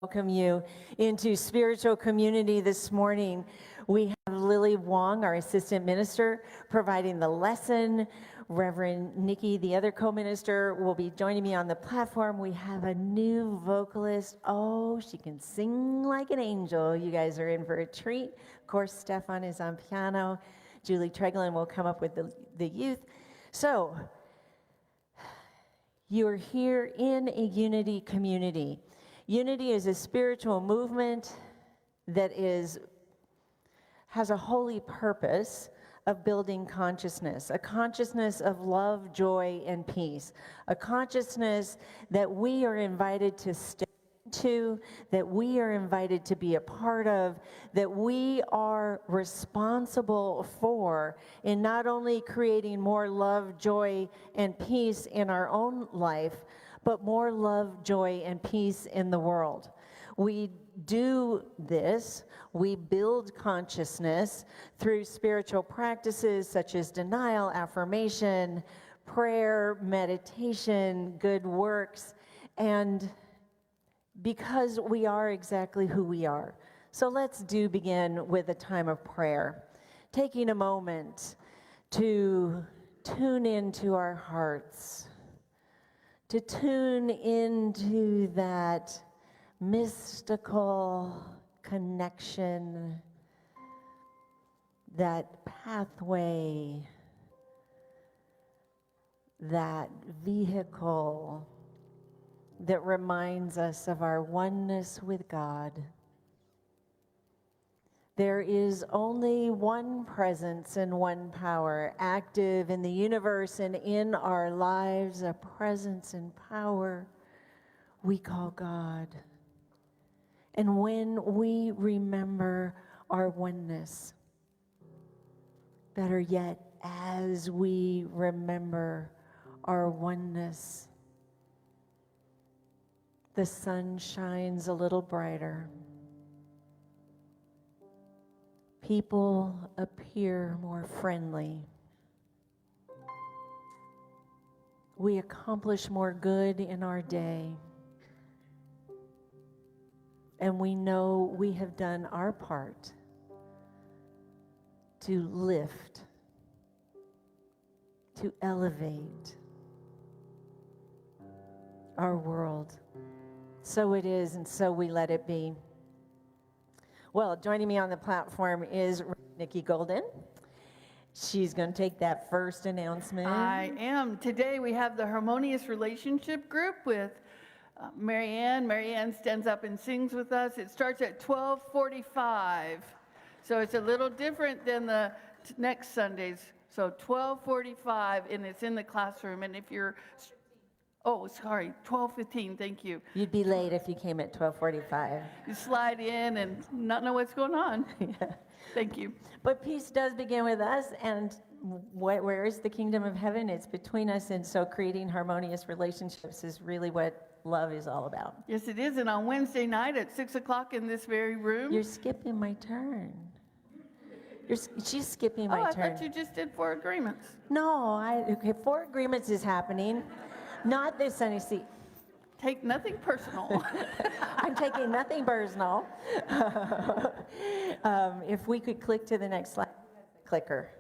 Welcome you into spiritual community this morning. We have Lily Wong, our assistant minister, providing the lesson. Reverend Nikki, the other co-minister, will be joining me on the platform. We have a new vocalist. Oh, she can sing like an angel. You guys are in for a treat. Of course, Stefan is on piano. Julie Treglin will come up with the youth. So, you are here in a unity community. Unity is a spiritual movement that has a holy purpose of building consciousness, a consciousness of love, joy, and peace, a consciousness that we are invited to step into, that we are invited to be a part of, that we are responsible for in not only creating more love, joy, and peace in our own life, but more love, joy, and peace in the world. We do this, we build consciousness through spiritual practices such as denial, affirmation, prayer, meditation, good works, and because we are exactly who we are. So let's begin with a time of prayer, taking a moment to tune into our hearts, to tune into that mystical connection, that pathway, that vehicle that reminds us of our oneness with God. There is only one presence and one power active in the universe and in our lives, a presence and power we call God. And when we remember our oneness, better yet, as we remember our oneness, the sun shines a little brighter. People appear more friendly. We accomplish more good in our day. And we know we have done our part to lift, to elevate our world. So it is, and so we let it be. Well, joining me on the platform is Nikki Golden. She's going to take that first announcement. I am. Today we have the Harmonious Relationship Group with Marianne. Marianne stands up and sings with us. It starts at 12:45. So it's a little different than the next Sundays. So 12:45, and it's in the classroom. And if you're... Oh, sorry, 12:15, thank you. You'd be late if you came at 12:45. You slide in and not know what's going on. Yeah. Thank you. But peace does begin with us, and where is the kingdom of heaven? It's between us, and so creating harmonious relationships is really what love is all about. Yes, it is, and on Wednesday night at 6 o'clock in this very room. You're skipping my turn. She's skipping my turn. I thought you just did 4 agreements. No, okay, 4 agreements is happening. Not this Sunday. See, take nothing personal. I'm taking nothing personal. If we could click to the next slide, clicker.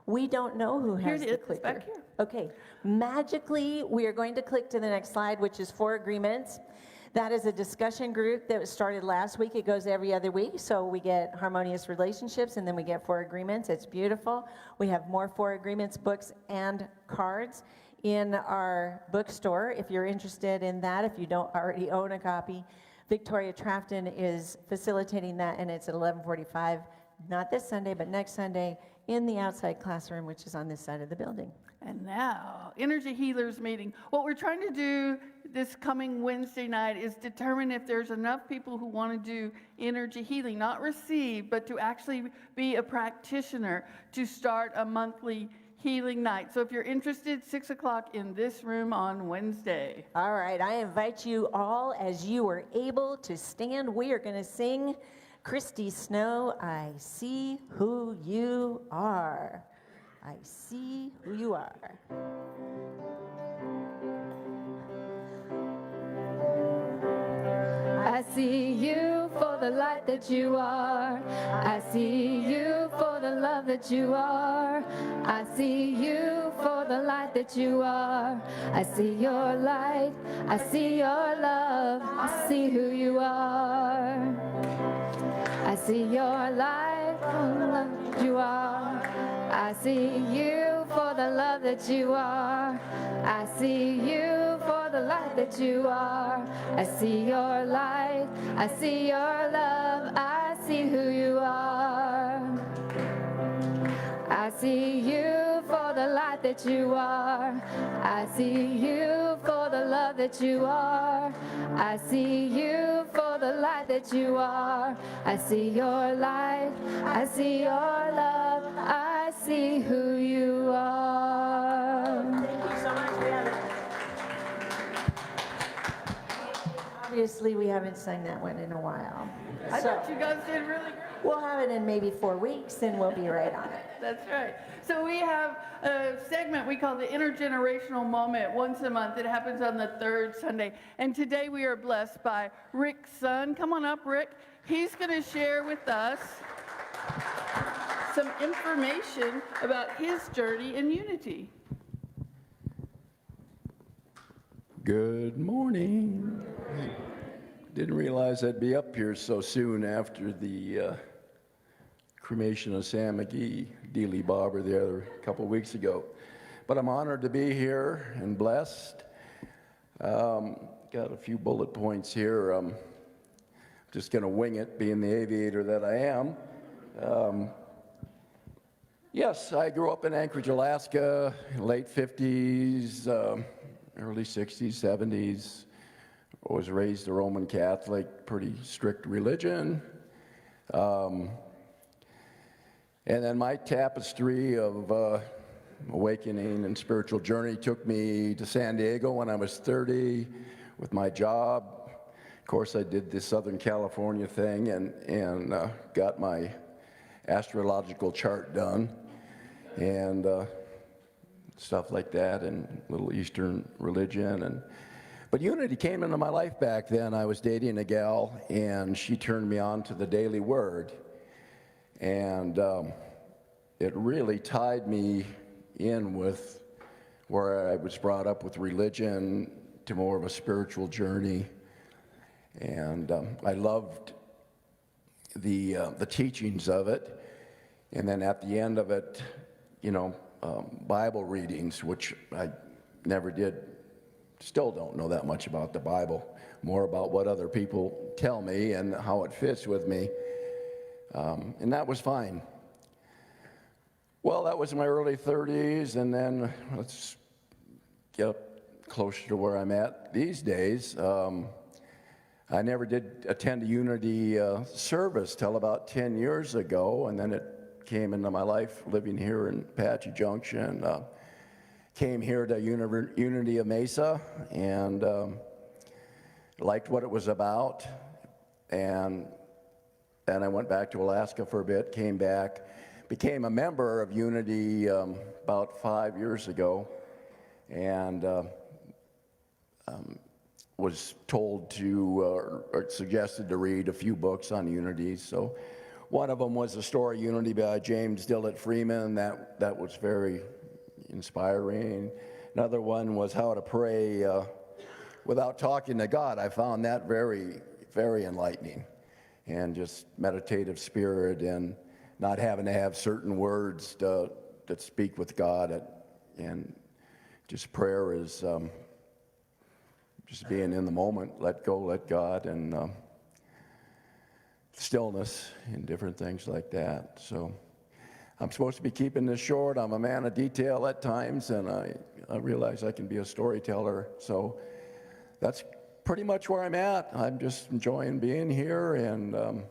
We don't know who has the clicker. It's back here. Okay, magically, we are going to click to the next slide, which is 4 agreements. That is a discussion group that was started last week. It goes every other week, so we get harmonious relationships, and then we get 4 agreements. It's beautiful. We have more 4 agreements, books, and cards in our bookstore. If you're interested in that, if you don't already own a copy, Victoria Trafton is facilitating that, and it's at 11:45, not this Sunday, but next Sunday, in the outside classroom, which is on this side of the building. And now, Energy Healers meeting. What we're trying to do this coming Wednesday night is determine if there's enough people who want to do energy healing, not receive, but to actually be a practitioner, to start a monthly healing night. So if you're interested, 6 o'clock in this room on Wednesday. All right, I invite you all, as you are able, to stand. We are going to sing Christy Snow, I See Who You Are. I see who you are. I see you for the light that you are. I see you for the love that you are. I see you for the light that you are. I see your light. I see your love. I see who you are. I see your light for the love that you are. I see you for the love that you are. I see you for the light that you are. I see your light. I see your love. I see who you are. I see you for the light that you are. I see you for the love that you are. I see you for the light that you are. I see your light. I see your love. I see who you are. Thank you so much. Obviously, we haven't sung that one in a while. I So thought you guys did really great. we'll have it in maybe 4 weeks, and we'll be right on it. That's right. So we have a segment we call the Intergenerational Moment once a month. It happens on the third Sunday. And today we are blessed by Rick's son. Come on up, Rick. He's going to share with us some information about his journey in unity. Good morning. Didn't realize I'd be up here so soon after the cremation of Sam McGee, Dealey Bobber, the other couple of weeks ago. But I'm honored to be here and blessed. Got a few bullet points here. Just going to wing it, being the aviator that I am. Yes, I grew up in Anchorage, Alaska, late 50s, early 60s, 70s. I was raised a Roman Catholic, pretty strict religion. And then my tapestry of awakening and spiritual journey took me to San Diego when I was 30 with my job. Of course, I did the Southern California thing and got my astrological chart done and stuff like that, and little Eastern religion. But unity came into my life back then. I was dating a gal, and she turned me on to the daily word. And it really tied me in with where I was brought up with religion to more of a spiritual journey. And I loved the teachings of it. And then at the end of it, Bible readings, which I never did, still don't know that much about the Bible, more about what other people tell me and how it fits with me. And that was fine. Well, that was my early 30s, and then let's get closer to where I'm at these days. I never did attend a Unity service till about 10 years ago, and then it came into my life living here in Apache Junction. Came here to Unity of Mesa and liked what it was about. And then I went back to Alaska for a bit, came back, became a member of Unity about 5 years ago, and was told to, or suggested to read a few books on Unity. So one of them was The Story of Unity by James Dillett Freeman. That was very inspiring. Another one was How to Pray Without Talking to God. I found that very, very enlightening, and just meditative spirit and not having to have certain words that speak with God, and just prayer is just being in the moment, let go, let God, and stillness and different things like that. So I'm supposed to be keeping this short. I'm a man of detail at times, and I realize I can be a storyteller. So that's pretty much where I'm at. I'm just enjoying being here, and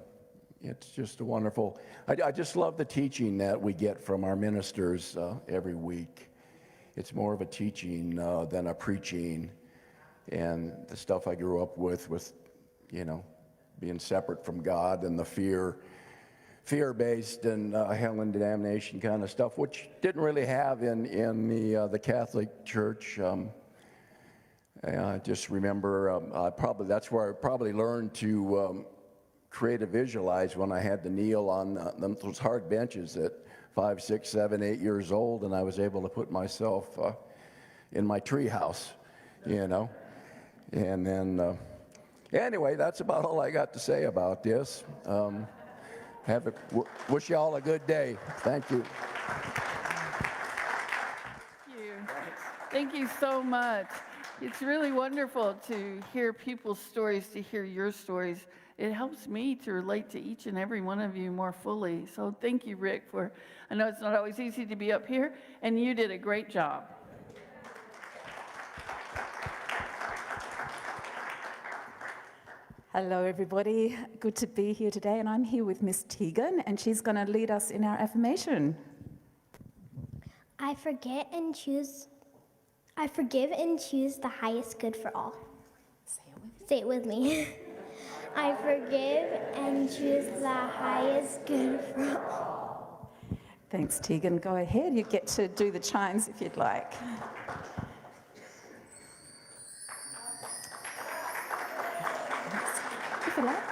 it's just a wonderful, I just love the teaching that we get from our ministers every week. It's more of a teaching than a preaching, and the stuff I grew up with being separate from God and the fear-based and hell and damnation kind of stuff, which didn't really have in the Catholic Church. I just remember that's where I probably learned to create a visualize when I had to kneel on those hard benches at 5, 6, 7, 8 years old, and I was able to put myself in my tree house, you know. And then, anyway, that's about all I got to say about this. Wish you all a good day. Thank you. Thank you. Thank you so much. It's really wonderful to hear people's stories, to hear your stories. It helps me to relate to each and every one of you more fully. So thank you, Rick, I know it's not always easy to be up here, and you did a great job. Hello, everybody. Good to be here today, and I'm here with Miss Tegan, and she's going to lead us in our affirmation. I forgive and choose the highest good for all. Say it with me. I forgive and choose the highest good for all. Thanks, Tegan. Go ahead. You get to do the chimes if you'd like. If you like.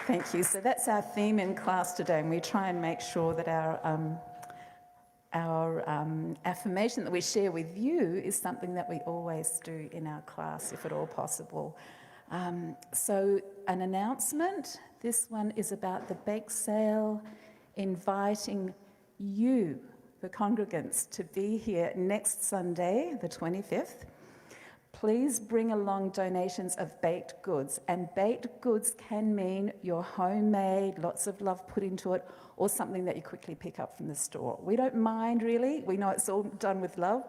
Thank you. So that's our theme in class today, and we try and make sure that our affirmation that we share with you is something that we always do in our class, if at all possible. So an announcement. This one is about the bake sale, inviting you, the congregants, to be here next Sunday, the 25th. Please bring along donations of baked goods. And baked goods can mean your homemade, lots of love put into it, or something that you quickly pick up from the store. We don't mind, really. We know it's all done with love.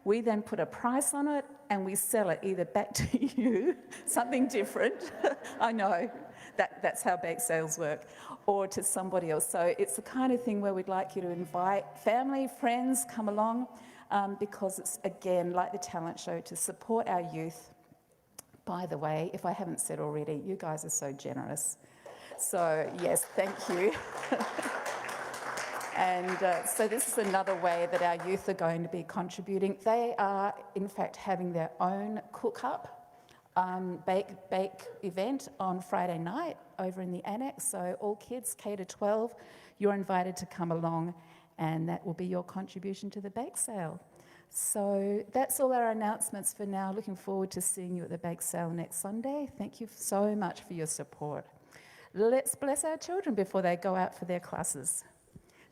We then put a price on it, and we sell it either back to you, something different, I know, that's how bake sales work, or to somebody else. So it's the kind of thing where we'd like you to invite family, friends, come along, because it's, again, like the talent show, to support our youth. By the way, if I haven't said already, you guys are so generous. So, yes, thank you. And so this is another way that our youth are going to be contributing. They are, in fact, having their own cook-up bake event on Friday night over in the annex. So all kids K to 12, you're invited to come along, and that will be your contribution to the bake sale. So that's all our announcements for now. Looking forward to seeing you at the bake sale next Sunday. Thank you so much for your support. Let's bless our children before they go out for their classes.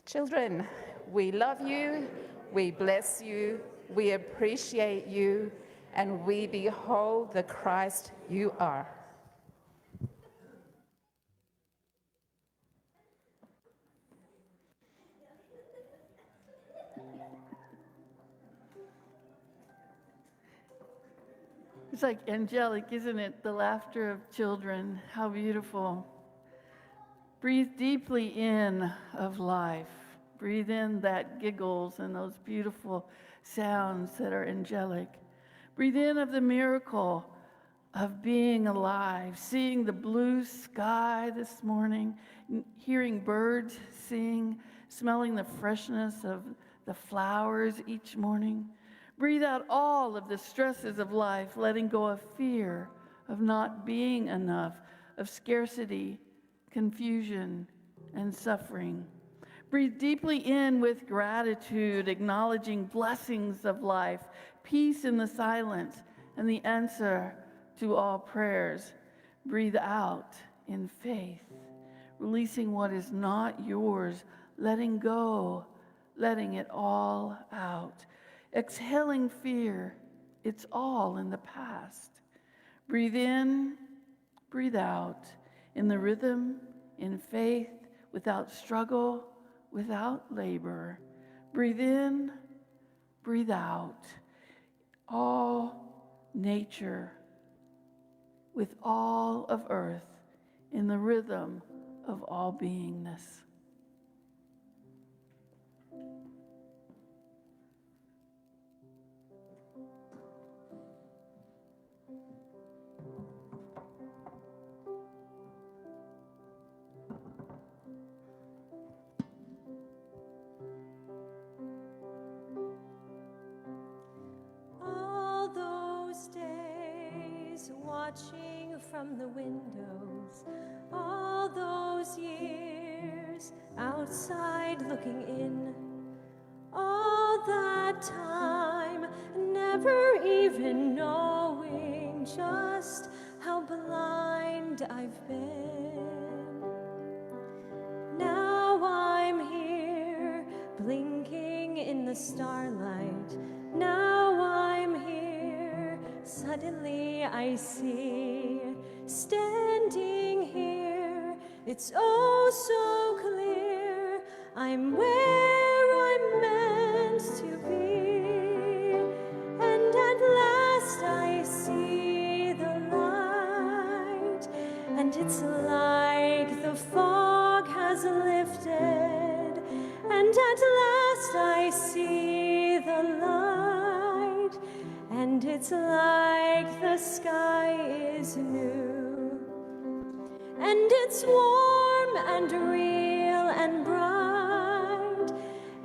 Children, we love you, we bless you, we appreciate you, and we behold the Christ you are. It's like angelic, isn't it? The laughter of children. How beautiful. Breathe deeply in of life. Breathe in that giggles and those beautiful sounds that are angelic. Breathe in of the miracle of being alive, seeing the blue sky this morning, hearing birds sing, smelling the freshness of the flowers each morning. Breathe out all of the stresses of life, letting go of fear, of not being enough, of scarcity, confusion, and suffering. Breathe deeply in with gratitude, acknowledging blessings of life, peace in the silence, and the answer to all prayers. Breathe out in faith, releasing what is not yours, letting go, letting it all out. Exhaling fear, it's all in the past. Breathe in, breathe out, in the rhythm, in faith, without struggle, without labor. Breathe in, breathe out. All nature, with all of earth, in the rhythm of all beingness. Although watching from the windows, all those years outside looking in, all that time never even knowing just how blind I've been. Now I'm here blinking in the starlight. Now I'm here, suddenly I see, standing here, it's oh so clear, I'm where I'm meant to be. And at last I see the light, and it's like the fog has lifted, and at last I see the light, and it's like the sky is new, and it's warm and real and bright,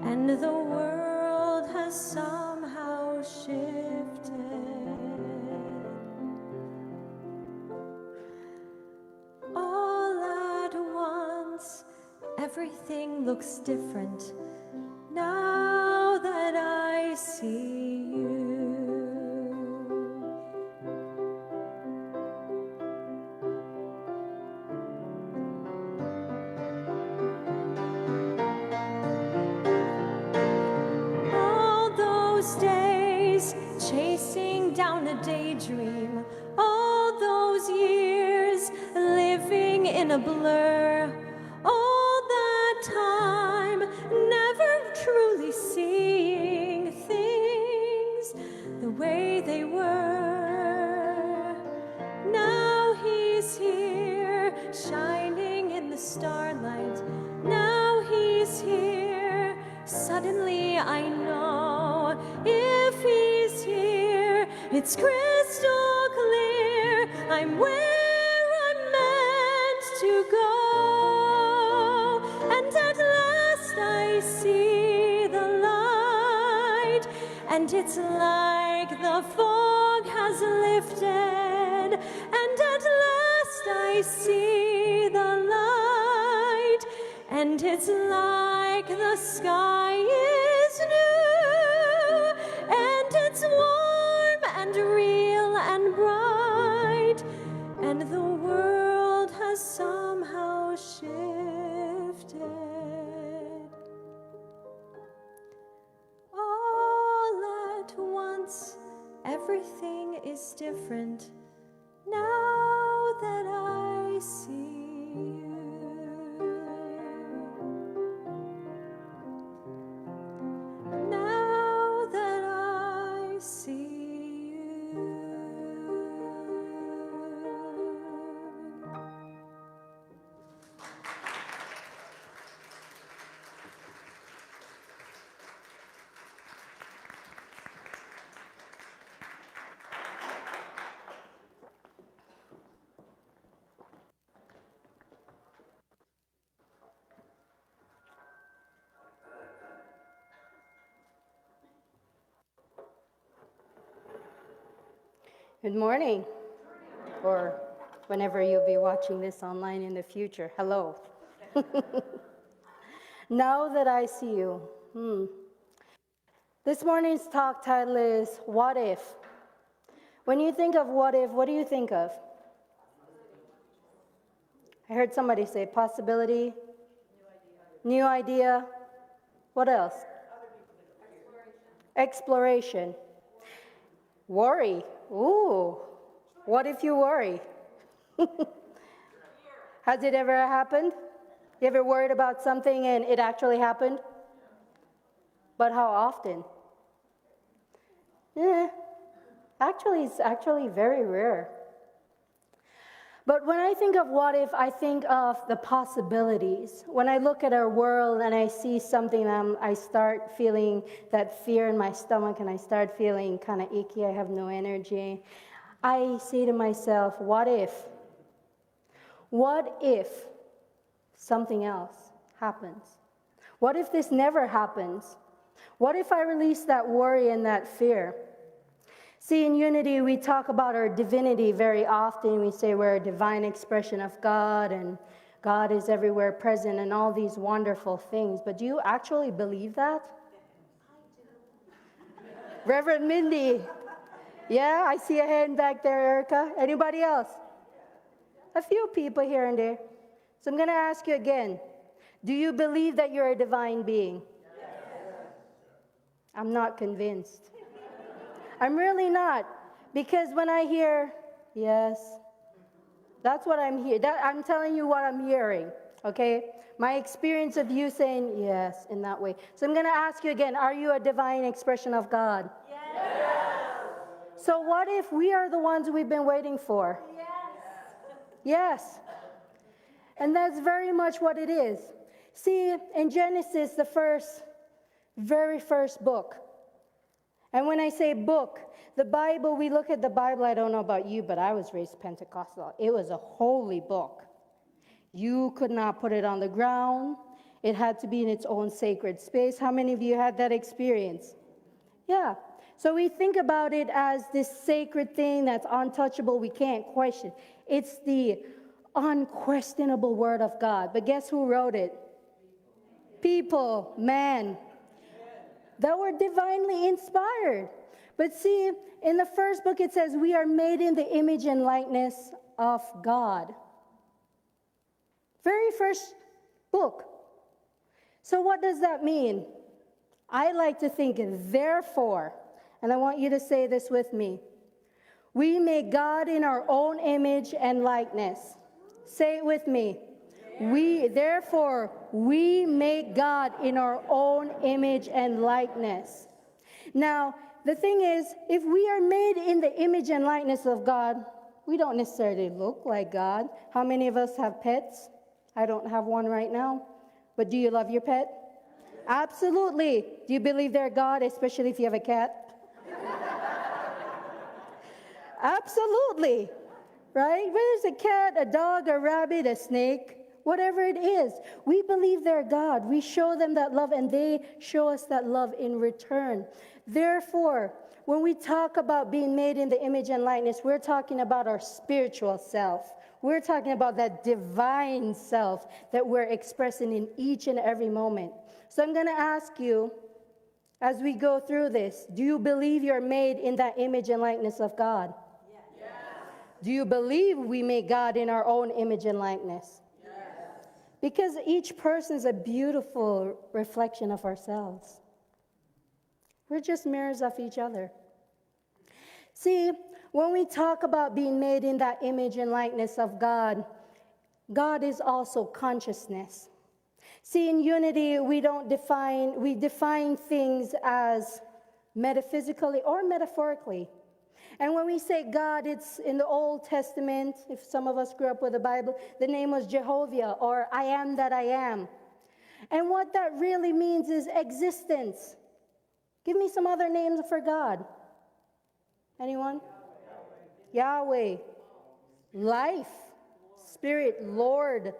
and the world has somehow shifted. All at once, everything looks different now that I see you. All those days chasing down a daydream, all those years living in a blur, all that time never truly seeing things the way they were. Now he's here, shining in the starlight. Now he's here, suddenly I know if he's here, it's crystal clear, I'm where I'm meant to go. And at last I see the light, and it's like the fog has lifted, and at last I see the light, and it's like the sky is new, and it's warm and real and bright, and the world has somehow shifted. All at once, everything is different now that I see you. Now that I see you. Good morning, or whenever you'll be watching this online in the future. Hello. Now that I see you. This morning's talk title is What If? When you think of what if, what do you think of? I heard somebody say possibility, new idea. What else? Exploration. Worry. Ooh, what if you worry? Has it ever happened? You ever worried about something and it actually happened? But how often? It's actually very rare. But when I think of what if, I think of the possibilities. When I look at our world and I see something, I start feeling that fear in my stomach and I start feeling kind of icky, I have no energy. I say to myself, what if? What if something else happens? What if this never happens? What if I release that worry and that fear? See, in unity, we talk about our divinity very often. We say we're a divine expression of God, and God is everywhere present, and all these wonderful things. But do you actually believe that? I do. Reverend Mindy. Yeah, I see a hand back there, Erica. Anybody else? A few people here and there. So I'm going to ask you again. Do you believe that you're a divine being? Yes. I'm not convinced. I'm really not. Because when I hear, yes, that's what I'm hearing. I'm telling you what I'm hearing, okay? My experience of you saying yes in that way. So I'm going to ask you again, are you a divine expression of God? Yes. So what if we are the ones we've been waiting for? Yes. Yes. And that's very much what it is. See, in Genesis, the very first book, and when I say book, the Bible, we look at the Bible, I don't know about you, but I was raised Pentecostal. It was a holy book. You could not put it on the ground. It had to be in its own sacred space. How many of you had that experience? Yeah. So we think about it as this sacred thing that's untouchable, we can't question. It's the unquestionable word of God. But guess who wrote it? People, man, that were divinely inspired. But see, in the first book it says we are made in the image and likeness of God. Very first book. So what does that mean? I like to think, therefore, and I want you to say this with me. We make God in our own image and likeness. Say it with me. Therefore, we make God in our own image and likeness. Now, the thing is, if we are made in the image and likeness of God, we don't necessarily look like God. How many of us have pets? I don't have one right now. But do you love your pet? Absolutely. Do you believe they're God, especially if you have a cat? Absolutely. Right? Whether it's a cat, a dog, a rabbit, a snake, whatever it is, we believe they're God. We show them that love, and they show us that love in return. Therefore, when we talk about being made in the image and likeness, we're talking about our spiritual self. We're talking about that divine self that we're expressing in each and every moment. So I'm going to ask you, as we go through this, do you believe you're made in that image and likeness of God? Yes. Do you believe we make God in our own image and likeness? Yes. Because each person is a beautiful reflection of ourselves. We're just mirrors of each other. See, when we talk about being made in that image and likeness of God, God is also consciousness. See, in unity, we define things as metaphysically or metaphorically. And when we say God, it's in the Old Testament. If some of us grew up with the Bible, the name was Jehovah, or I am that I am. And what that really means is existence. Give me some other names for God. Anyone? Yahweh. Life. Spirit. Lord.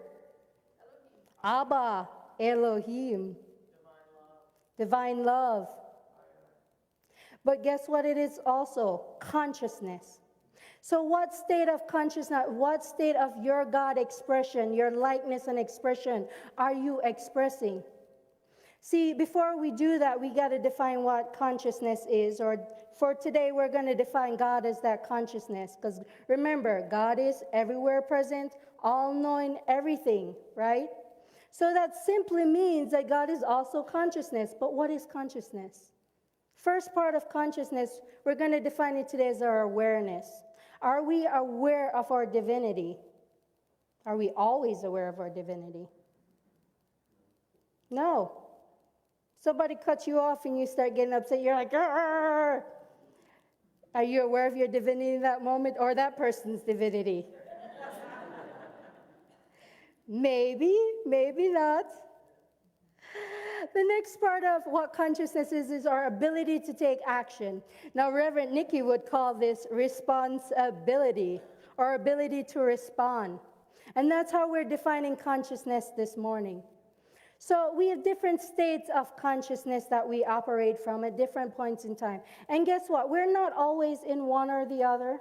Abba. Elohim. Divine love. But guess what it is also? Consciousness. So what state of consciousness, what state of your God expression, your likeness and expression are you expressing? See, before we do that, we got to define what consciousness is. Or for today, we're going to define God as that consciousness. Because remember, God is everywhere present, all-knowing, everything, right? So that simply means that God is also consciousness. But what is consciousness? First part of consciousness, we're going to define it today as our awareness. Are we aware of our divinity? Are we always aware of our divinity? No. Somebody cuts you off and you start getting upset. You're like, arr! Are you aware of your divinity in that moment, or that person's divinity? Maybe, maybe not. The next part of what consciousness is our ability to take action. Now, Reverend Nikki would call this responsibility, or ability to respond. And that's how we're defining consciousness this morning. So we have different states of consciousness that we operate from at different points in time. And guess what? We're not always in one or the other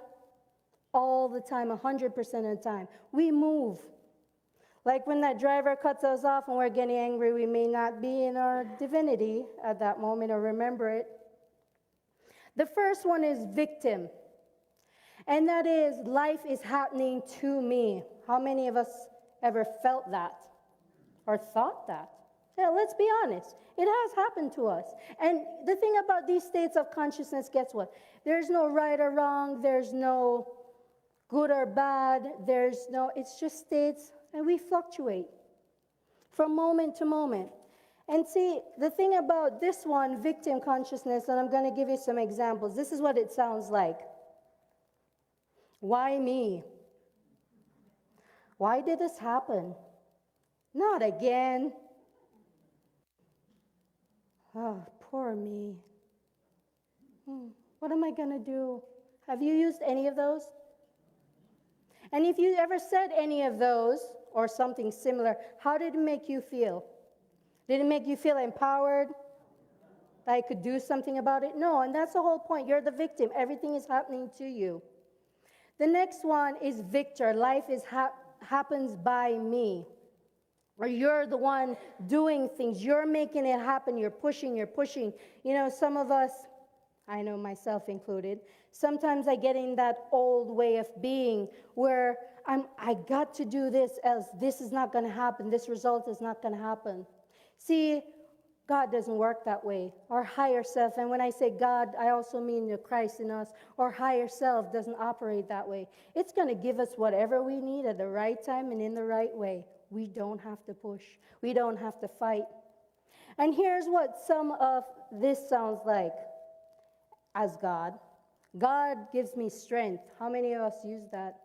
all the time, 100% of the time. We move. Like when that driver cuts us off and we're getting angry, we may not be in our divinity at that moment or remember it. The first one is victim. And that is, life is happening to me. How many of us ever felt that or thought that? Yeah, let's be honest. It has happened to us. And the thing about these states of consciousness, guess what? There's no right or wrong. There's no good or bad. It's just states, and we fluctuate from moment to moment. And see, the thing about this one, victim consciousness, and I'm going to give you some examples. This is what it sounds like. Why me? Why did this happen? Not again. Oh, poor me. What am I going to do? Have you used any of those? And if you ever said any of those or something similar, how did it make you feel? Did it make you feel empowered? That I could do something about it? No, and that's the whole point. You're the victim. Everything is happening to you. The next one is victor. Life happens by me. Or you're the one doing things. You're making it happen. You're pushing. You know, some of us, I know myself included, sometimes I get in that old way of being where I got to do this, else this is not going to happen. This result is not going to happen. See, God doesn't work that way. Our higher self, and when I say God, I also mean the Christ in us, our higher self doesn't operate that way. It's going to give us whatever we need at the right time and in the right way. We don't have to push. We don't have to fight. And here's what some of this sounds like as God. God gives me strength. How many of us use that?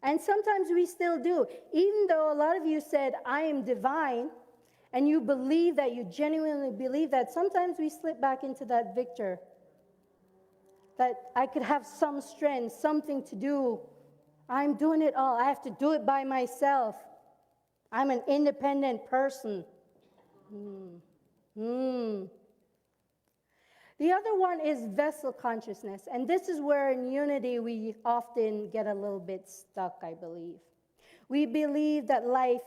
And sometimes we still do. Even though a lot of you said, I am divine, and you believe that, you genuinely believe that, sometimes we slip back into that victor. That I could have some strength, something to do. I'm doing it all. I have to do it by myself. I'm an independent person. The other one is vessel consciousness. And this is where in unity we often get a little bit stuck, I believe. We believe that life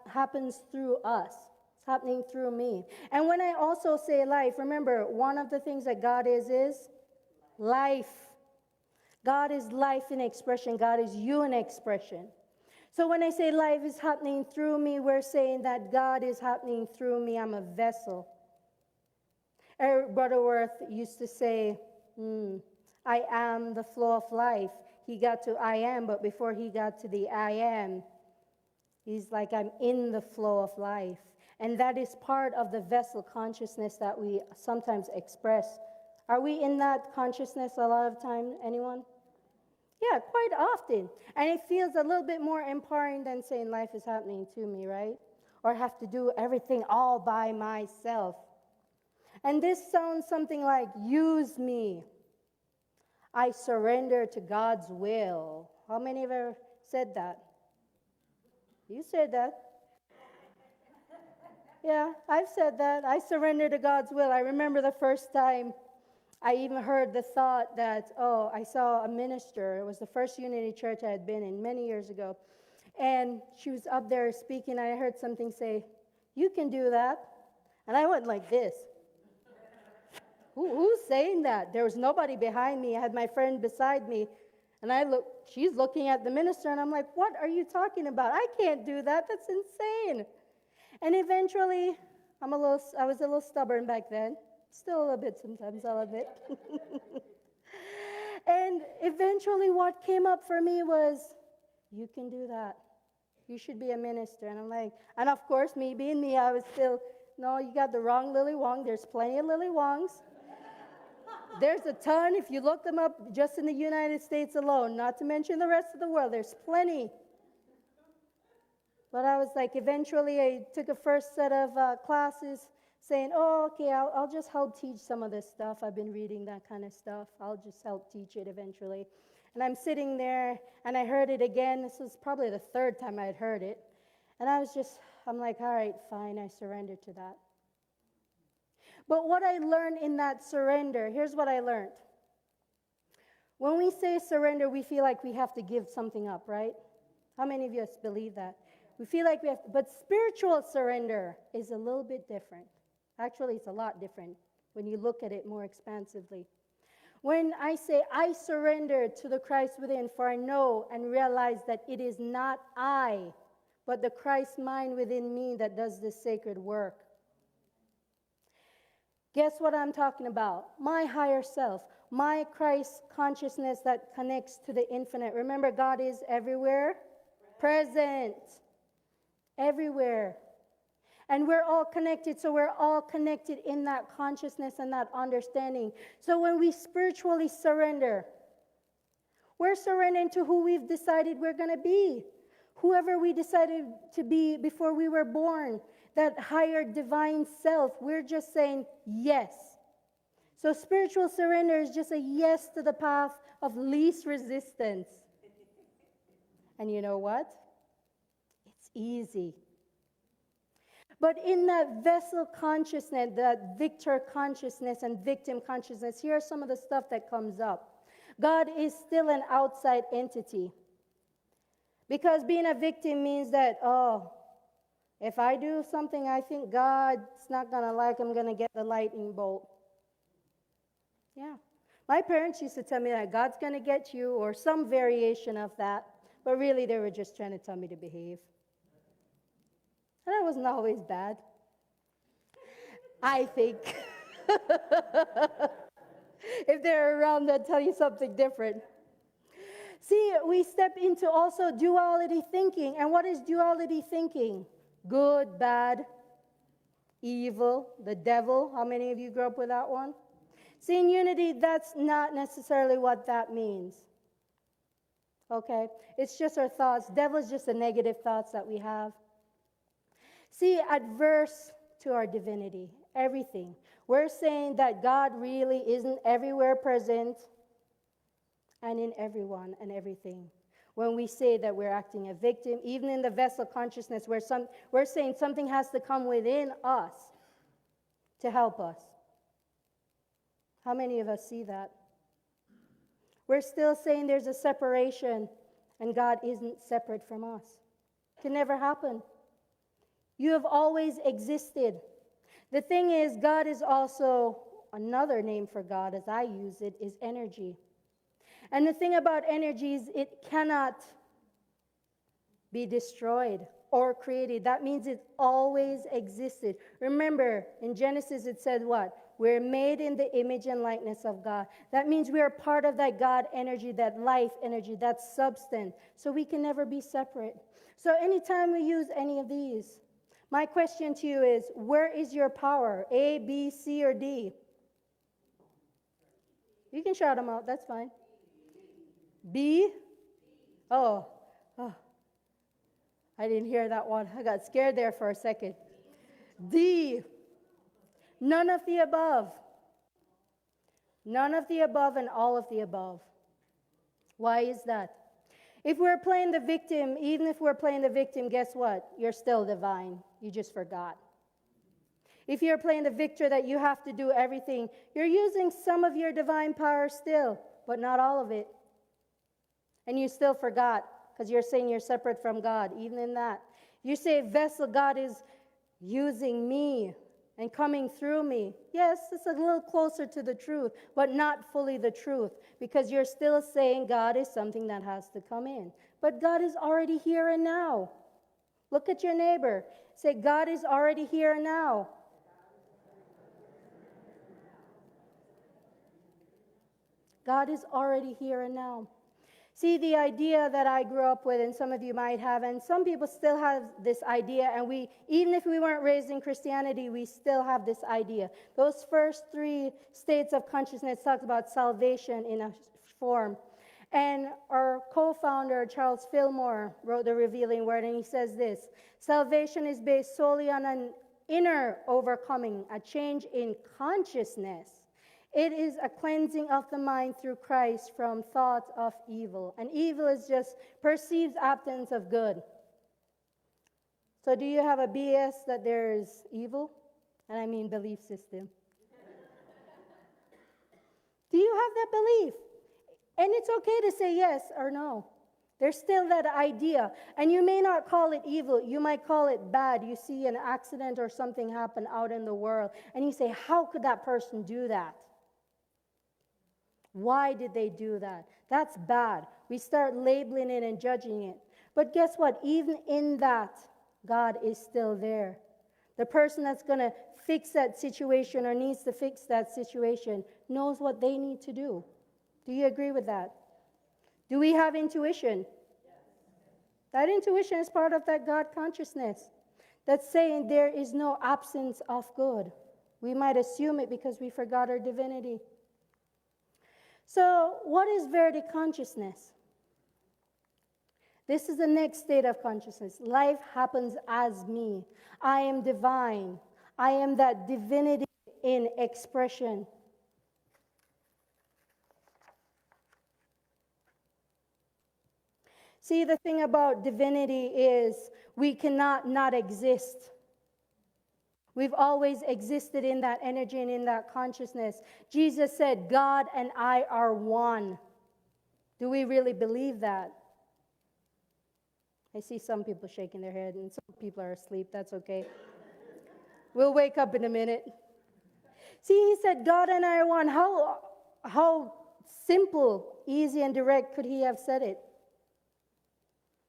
happens through us. It's happening through me. And when I also say life, remember, one of the things that God is life. God is life in expression. God is you in expression. So when I say life is happening through me, we're saying that God is happening through me. I'm a vessel. Brother Worth used to say, I am the flow of life. He got to I am, but before he got to the I am, he's like, I'm in the flow of life. And that is part of the vessel consciousness that we sometimes express. Are we in that consciousness a lot of time, anyone? Yeah, quite often. And it feels a little bit more empowering than saying life is happening to me, right? Or have to do everything all by myself. And this sounds something like, use me. I surrender to God's will. How many have ever said that? You said that. Yeah, I've said that. I surrender to God's will. I remember the first time I even heard the thought that, I saw a minister. It was the first Unity church I had been in many years ago. And she was up there speaking. I heard something say, you can do that. And I went like this. Who's saying that? There was nobody behind me. I had my friend beside me. And she's looking at the minister, and I'm like, what are you talking about? I can't do that. That's insane. And eventually, I was a little stubborn back then. Still a little bit sometimes, I'll admit. And eventually what came up for me was, you can do that. You should be a minister. And I'm like, and of course, me being me, I was still, no, you got the wrong Lily Wong. There's plenty of Lily Wongs. There's a ton, if you look them up just in the United States alone, not to mention the rest of the world, there's plenty. But I was like, eventually I took a first set of classes saying, okay, I'll just help teach some of this stuff. I've been reading that kind of stuff. I'll just help teach it eventually. And I'm sitting there, and I heard it again. This was probably the third time I'd heard it. And I I'm like, all right, fine, I surrender to that. But what I learned in that surrender, here's what I learned. When we say surrender, we feel like we have to give something up, right? How many of us believe that? We feel like we have to, but spiritual surrender is a little bit different. Actually, it's a lot different when you look at it more expansively. When I say, I surrender to the Christ within, for I know and realize that it is not I, but the Christ mind within me that does this sacred work. Guess what I'm talking about? My higher self, my Christ consciousness that connects to the infinite. Remember, God is everywhere, present, everywhere. And we're all connected, so we're all connected in that consciousness and that understanding. So when we spiritually surrender, we're surrendering to who we've decided we're going to be. Whoever we decided to be before we were born, that higher divine self, we're just saying yes. So spiritual surrender is just a yes to the path of least resistance. And you know what? It's easy. But in that vessel consciousness, that victor consciousness and victim consciousness, here's some of the stuff that comes up. God is still an outside entity. Because being a victim means that, oh, if I do something I think God's not going to like, I'm going to get the lightning bolt. Yeah. My parents used to tell me that God's going to get you, or some variation of that. But really, they were just trying to tell me to behave. And that wasn't always bad, I think. If they're around, they'll tell you something different. See, we step into also duality thinking. And what is duality thinking? Good, bad, evil, the devil. How many of you grew up with that one? See, in unity, that's not necessarily what that means. Okay? It's just our thoughts. Devil is just the negative thoughts that we have. See, adverse to our divinity, everything. We're saying that God really isn't everywhere present and in everyone and everything. When we say that we're acting a victim, even in the vessel consciousness, we're saying something has to come within us to help us. How many of us see that? We're still saying there's a separation and God isn't separate from us. It can never happen. You have always existed. The thing is, God is also, another name for God as I use it, is energy. And the thing about energy is it cannot be destroyed or created. That means it always existed. Remember, in Genesis it said what? We're made in the image and likeness of God. That means we are part of that God energy, that life energy, that substance. So we can never be separate. So anytime we use any of these, my question to you is, where is your power? A, B, C, or D? You can shout them out, that's fine. B? Oh, I didn't hear that one. I got scared there for a second. D? None of the above. None of the above and all of the above. Why is that? If we're playing the victim, even if we're playing the victim, guess what? You're still divine. You just forgot. If you're playing the victor that you have to do everything, you're using some of your divine power still, but not all of it. And you still forgot because you're saying you're separate from God, even in that. You say, vessel, God is using me and coming through me. Yes, it's a little closer to the truth, but not fully the truth, because you're still saying God is something that has to come in. But God is already here and now. Look at your neighbor. Say, God is already here and now. God is already here and now. See, the idea that I grew up with, and some of you might have, and some people still have this idea, and even if we weren't raised in Christianity, we still have this idea. Those first three states of consciousness talk about salvation in a form. And our co-founder, Charles Fillmore, wrote The Revealing Word, and he says this: salvation is based solely on an inner overcoming, a change in consciousness. It is a cleansing of the mind through Christ from thoughts of evil. And evil is just perceived absence of good. So do you have a BS that there's evil? And I mean belief system. Do you have that belief? And it's okay to say yes or no. There's still that idea. And you may not call it evil. You might call it bad. You see an accident or something happen out in the world, and you say, how could that person do that? Why did they do that? That's bad. We start labeling it and judging it. But guess what? Even in that, God is still there. The person that's going to fix that situation or needs to fix that situation knows what they need to do. Do you agree with that? Do we have intuition? That intuition is part of that God consciousness. That's saying there is no absence of good. We might assume it because we forgot our divinity. So, what is Verity consciousness? This is the next state of consciousness. Life happens as me. I am divine. I am that divinity in expression. See, the thing about divinity is we cannot not exist. We've always existed in that energy and in that consciousness. Jesus said, God and I are one. Do we really believe that? I see some people shaking their head and some people are asleep. That's okay. We'll wake up in a minute. See, he said, God and I are one. How simple, easy, and direct could he have said it?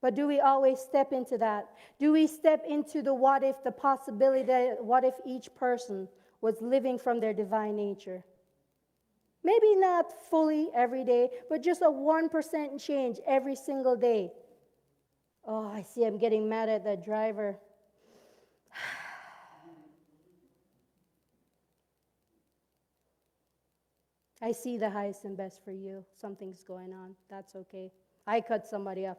But do we always step into that? Do we step into the what if, the possibility that what if each person was living from their divine nature? Maybe not fully every day, but just a 1% change every single day. Oh, I see I'm getting mad at that driver. I see the highest and best for you. Something's going on. That's okay. I cut somebody off.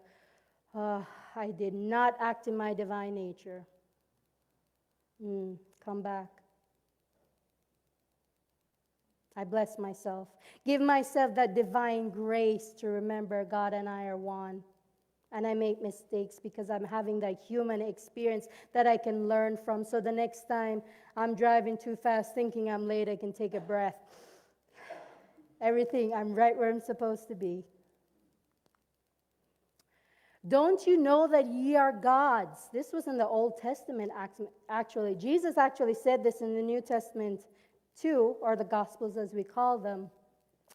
I did not act in my divine nature. Come back. I bless myself. Give myself that divine grace to remember God and I are one. And I make mistakes because I'm having that human experience that I can learn from. So the next time I'm driving too fast thinking I'm late, I can take a breath. Everything, I'm right where I'm supposed to be. Don't you know that ye are gods? This was in the Old Testament, actually. Jesus actually said this in the New Testament too, or the Gospels as we call them,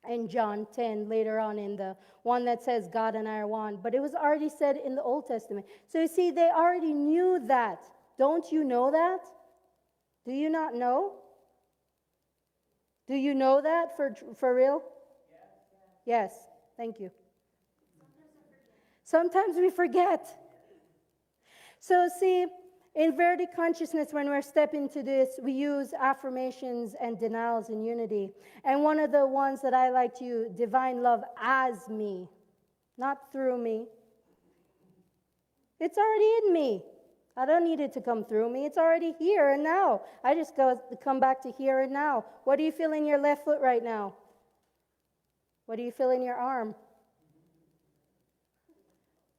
in John 10, later on in the one that says God and I are one. But it was already said in the Old Testament. So you see, they already knew that. Don't you know that? Do you not know? Do you know that for real? Yes. Thank you. Sometimes we forget. So see, in Verity consciousness, when we're stepping into this, we use affirmations and denials in unity. And one of the ones that I like to use, divine love as me, not through me. It's already in me. I don't need it to come through me. It's already here and now. I just come back to here and now. What do you feel in your left foot right now? What do you feel in your arm?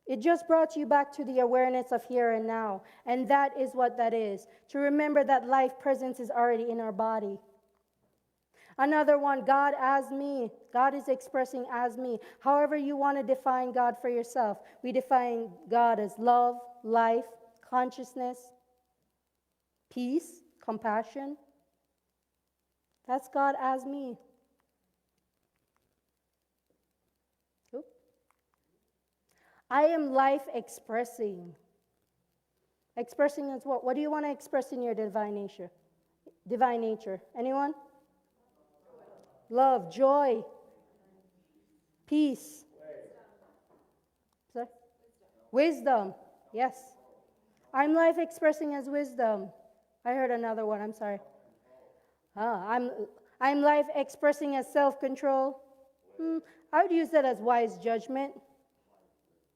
It just brought you back to the awareness of here and now. And that is what that is. To remember that life presence is already in our body. Another one, God as me. God is expressing as me. However you want to define God for yourself. We define God as love, life, consciousness, peace, compassion. That's God as me. I am life expressing. Expressing is what? What do you want to express in your divine nature? Divine nature. Anyone? Love, joy, peace. Sorry? Wisdom. Yes. I'm life expressing as wisdom. I heard another one. I'm sorry. I'm life expressing as self-control. I would use that as wise judgment.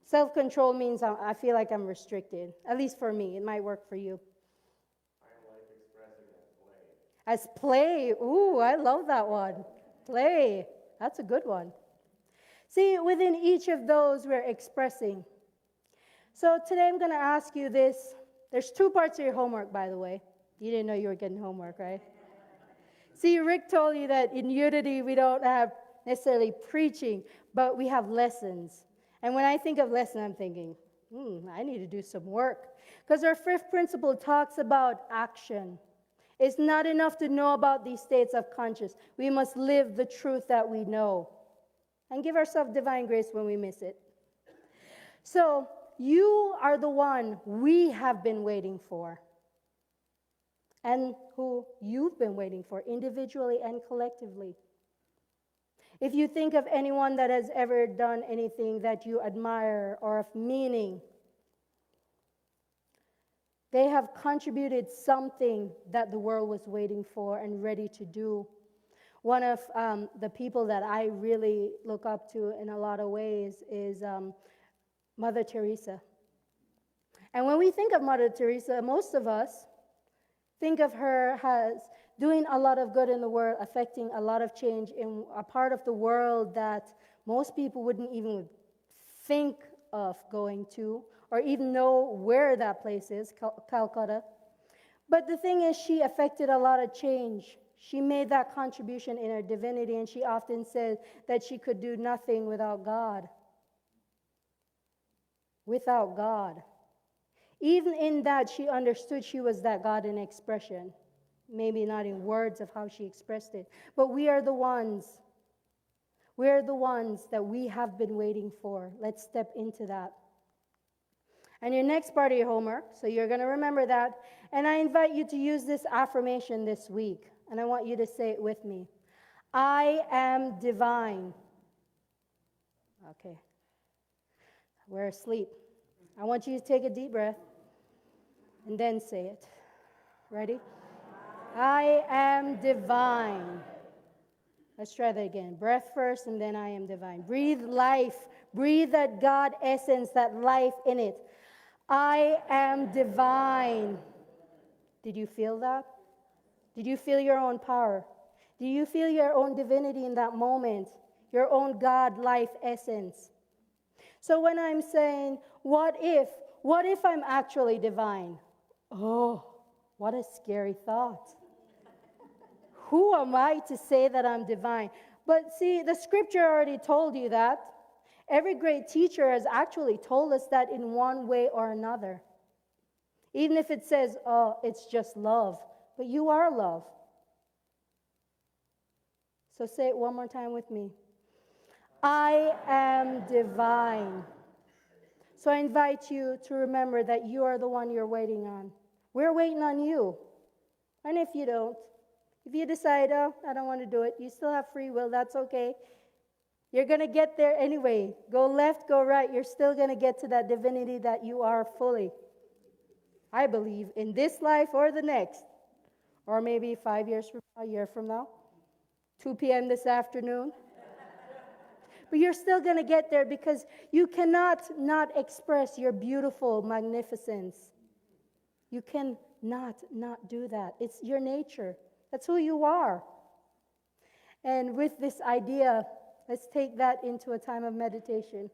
Self-control means I feel like I'm restricted. At least for me. It might work for you. I'm life expressing as As play. play. Ooh, I love that one. Play. That's a good one. See, within each of those, we're expressing. So today I'm going to ask you this. There's 2 parts of your homework, by the way. You didn't know you were getting homework, right? See, Rick told you that in Unity we don't have necessarily preaching, but we have lessons. And when I think of lesson, I'm thinking, I need to do some work. Because our 5th principle talks about action. It's not enough to know about these states of conscious. We must live the truth that we know and give ourselves divine grace when we miss it. So, you are the one we have been waiting for, and who you've been waiting for, individually and collectively. If you think of anyone that has ever done anything that you admire or of meaning, they have contributed something that the world was waiting for and ready to do. One of the people that I really look up to in a lot of ways is Mother Teresa. And when we think of Mother Teresa, most of us think of her as doing a lot of good in the world, affecting a lot of change in a part of the world that most people wouldn't even think of going to or even know where that place is, Calcutta. But the thing is, she affected a lot of change. She made that contribution in her divinity, and she often said that she could do nothing without God. Without God. Even in that, she understood she was that God in expression. Maybe not in words of how she expressed it. But we are the ones that we have been waiting for. Let's step into that. And your next part of your homework, so you're going to remember that. And I invite you to use this affirmation this week. And I want you to say it with me. I am divine. Okay. We're asleep. I want you to take a deep breath and then say it. Ready? I am divine. Let's try that again. Breath first and then I am divine. Breathe life. Breathe that God essence, that life in it. I am divine. Did you feel that? Did you feel your own power? Do you feel your own divinity in that moment? Your own God life essence? So when I'm saying, what if I'm actually divine? Oh, what a scary thought. Who am I to say that I'm divine? But see, the scripture already told you that. Every great teacher has actually told us that in one way or another. Even if it says, oh, it's just love. But you are love. So say it one more time with me. I am divine. So I invite you to remember that you are the one you're waiting on. We're waiting on you. And if you don't, if you decide, oh, I don't want to do it, you still have free will, that's okay. You're going to get there anyway. Go left, go right. You're still going to get to that divinity that you are fully. I believe in this life or the next. Or maybe 5 years from now, a year from now. 2 p.m. this afternoon. But you're still going to get there because you cannot not express your beautiful magnificence. You can not do that. It's your nature. That's who you are. And with this idea, let's take that into a time of meditation.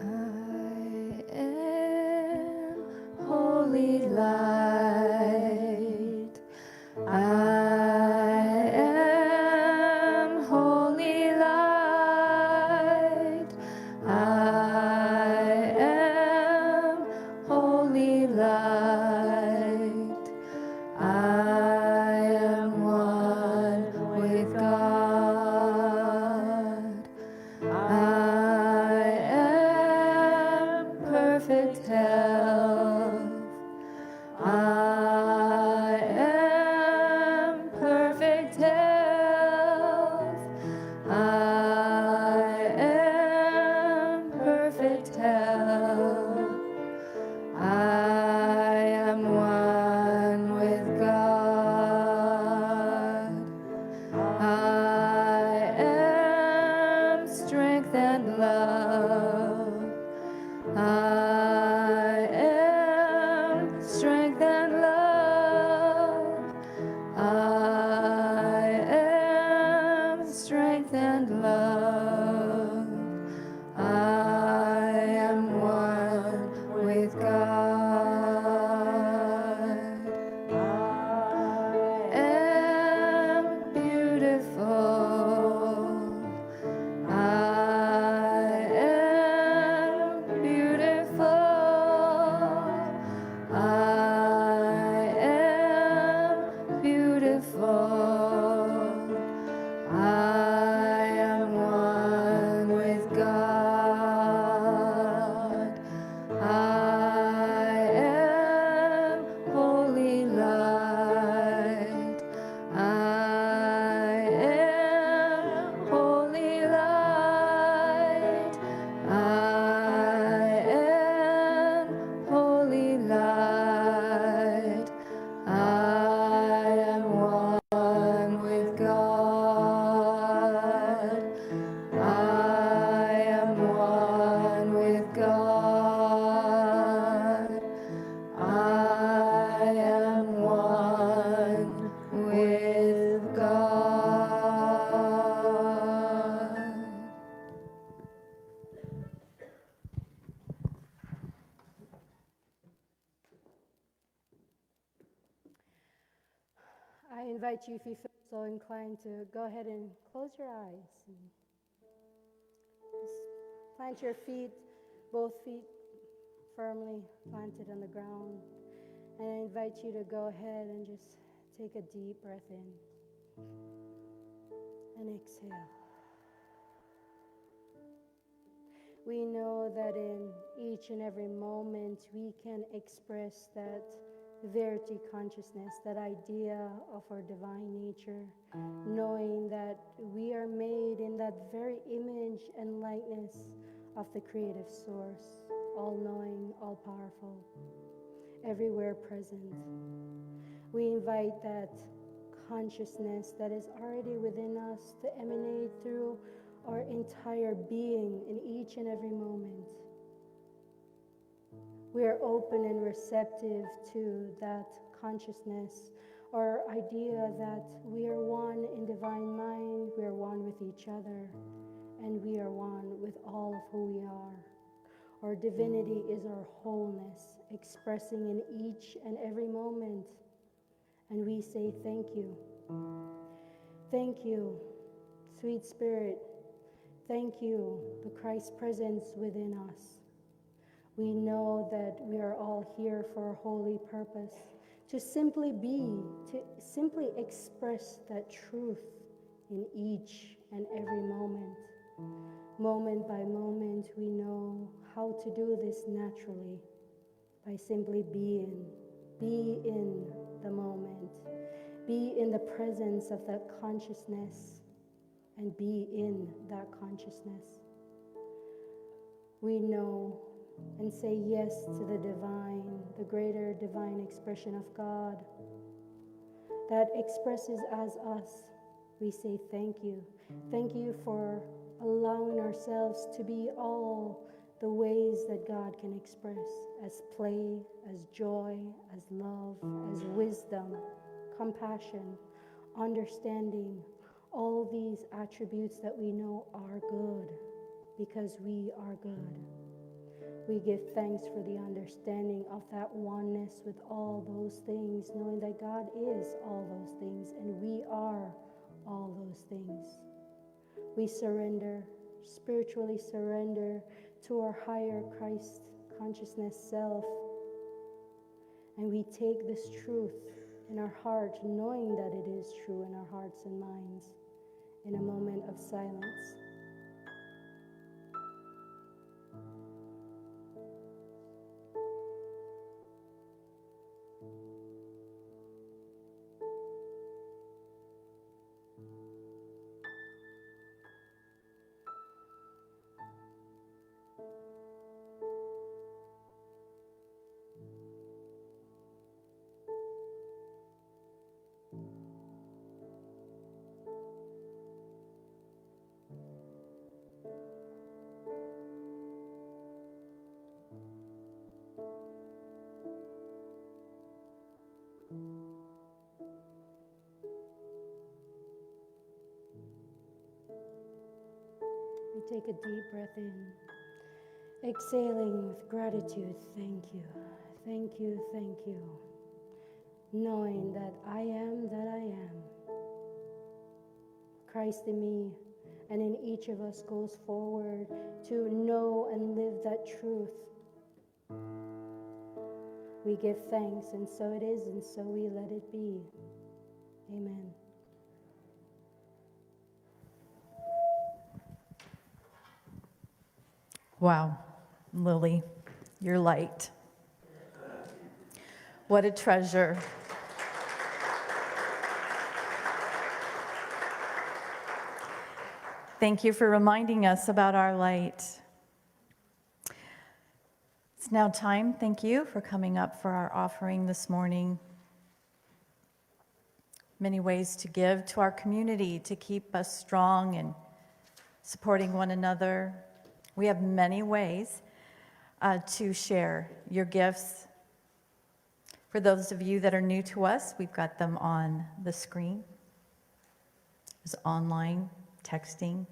I am holy light. I love. I am one with God. I am beautiful. I am beautiful. I am beautiful. I am one with God. I am holy light. I am holy light. I am holy light. I am one with God. I am one with God. I am one with God. I invite you, if you feel so inclined, to go ahead and close your eyes. And just plant your feet, both feet firmly planted on the ground. And I invite you to go ahead and just take a deep breath in and exhale. We know that in each and every moment we can express that verity consciousness, that idea of our divine nature, knowing that we are made in that very image and likeness of the creative source, all-knowing, all-powerful, everywhere present. We invite that consciousness that is already within us to emanate through our entire being in each and every moment. We are open and receptive to that consciousness, our idea that we are one in divine mind, we are one with each other, and we are one with all of who we are. Our divinity is our wholeness, expressing in each and every moment. And we say thank you. Thank you, sweet Spirit. Thank you, the Christ presence within us. We know that we are all here for a holy purpose, to simply be, to simply express that truth in each and every moment. Moment by moment, we know how to do this naturally by simply being. Be in the moment. Be in the presence of that consciousness and be in that consciousness. We know and say yes to the divine, the greater divine expression of God that expresses as us. We say thank you. Thank you for allowing ourselves to be all the ways that God can express, as play, as joy, as love, as wisdom, compassion, understanding, all these attributes that we know are good because we are good. We give thanks for the understanding of that oneness with all those things, knowing that God is all those things and we are all those things. We surrender, spiritually surrender to our higher Christ consciousness self, and we take this truth in our heart, knowing that it is true in our hearts and minds, in a moment of silence. We take a deep breath in, exhaling with gratitude. Thank you, thank you, thank you. Knowing that I am that I am. Christ in me and in each of us goes forward to know and live that truth. We give thanks, and so it is, and so we let it be. Amen. Wow, Lily, your light. What a treasure. Thank you for reminding us about our light. It's now time, thank you for coming up for our offering this morning. Many ways to give to our community to keep us strong and supporting one another. We have many ways to share your gifts. For those of you that are new to us, we've got them on the screen. There's online, texting,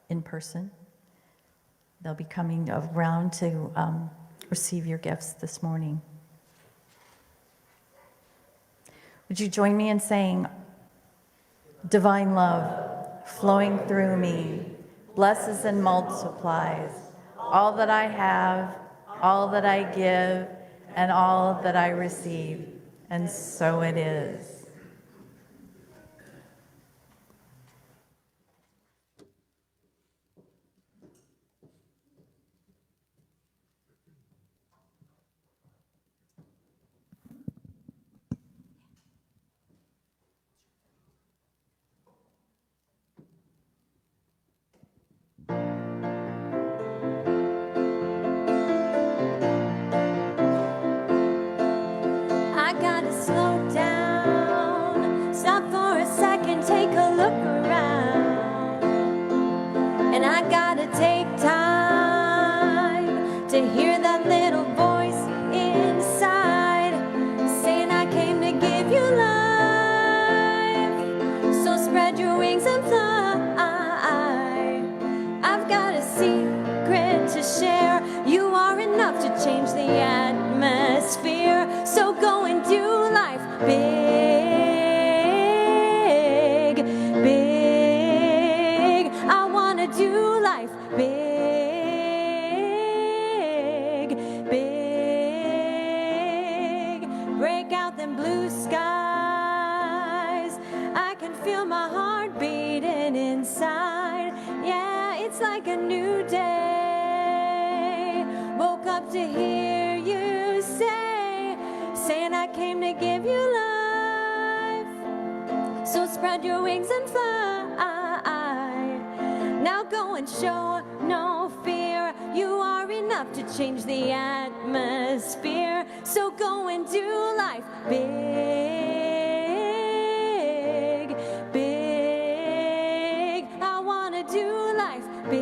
in person. They'll be coming around to receive your gifts this morning. Would you join me in saying, divine love flowing through me, blesses and multiplies all that I have, all that I give, and all that I receive. And so it is. I gotta slow down, stop for a second, take a look around. And I gotta take time to hear that little voice inside saying I came to give you life. So spread your wings and fly. I've got a secret to share. You are enough to change the atmosphere. So go and do life big, big. I wanna do life big, big. Break out them blue skies. I can feel my heart beating inside. Yeah, it's like a new day. Woke up to hear you say, saying I came to give you life. So spread your wings and fly. Now go and show no fear. You are enough to change the atmosphere. So go and do life big, big. I wanna do life big,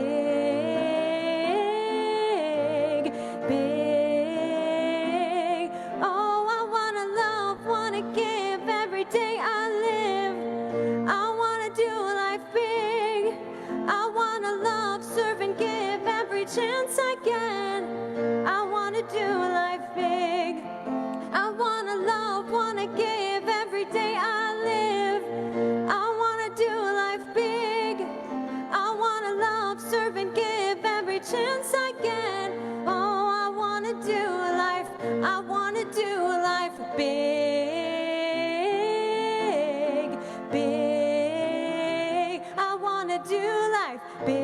big. Oh, I wanna love, wanna give every day I live. I wanna do life big. I wanna love, serve, and give every chance I get. I wanna do life big. I wanna love, wanna give every day I live. I wanna do life big. I wanna love, serve, and give every chance I get. Oh, I wanna do life. I wanna do life big, big. I wanna do life big,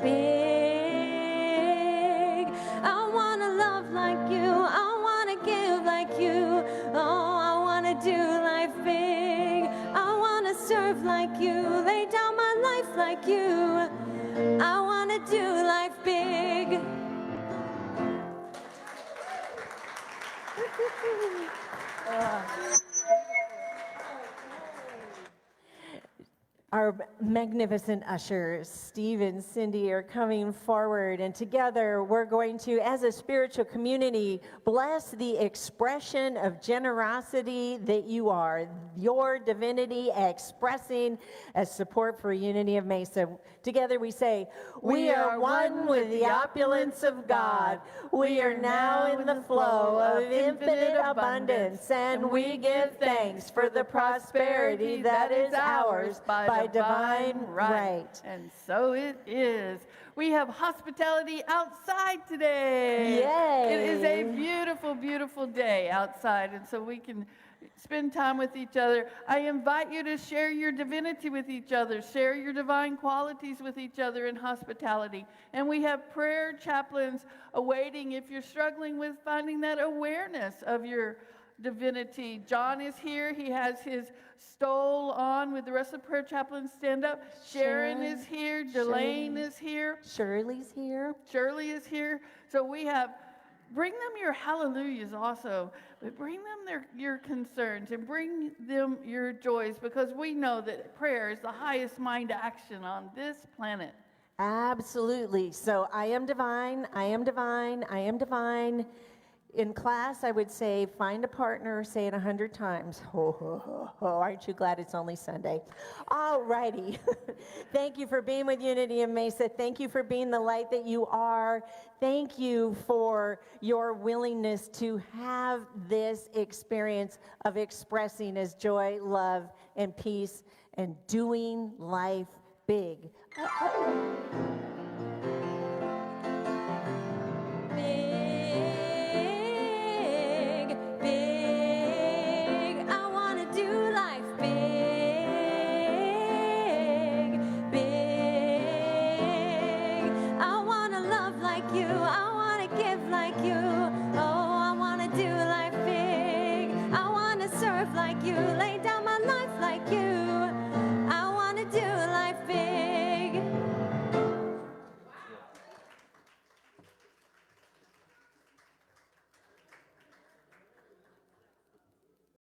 big. I wanna love like you. I wanna give like you. Oh, I wanna do life big. I wanna serve like you. Lay down my life like you. I wanna do life big. Our magnificent ushers, Steve and Cindy, are coming forward, and together we're going to, as a spiritual community, bless the expression of generosity that you are, your divinity expressing as support for Unity of Mesa. Together we say, we are one with the opulence of God. We are now in the flow of infinite abundance, and we give thanks for the prosperity that is ours by divine right. And so it is. We have hospitality outside today. Yay. It is a beautiful, beautiful day outside, and so we can spend time with each other. I invite you to share your divinity with each other, share your divine qualities with each other in hospitality. And we have prayer chaplains awaiting if you're struggling with finding that awareness of your divinity. John is here. He has his stole on with the rest of the prayer chaplains. Stand up. Sharon is here. Delane is here. Shirley's here. Shirley is here. So we have, bring them your hallelujahs also, but bring them your concerns and bring them your joys, because we know that prayer is the highest mind action on this planet. Absolutely. So I am divine, I am divine, I am divine. In class, I would say, find a partner, say it 100 times. Aren't you glad it's only Sunday? All righty. Thank you for being with Unity of Mesa. Thank you for being the light that you are. Thank you for your willingness to have this experience of expressing as joy, love, and peace, and doing life big. Big.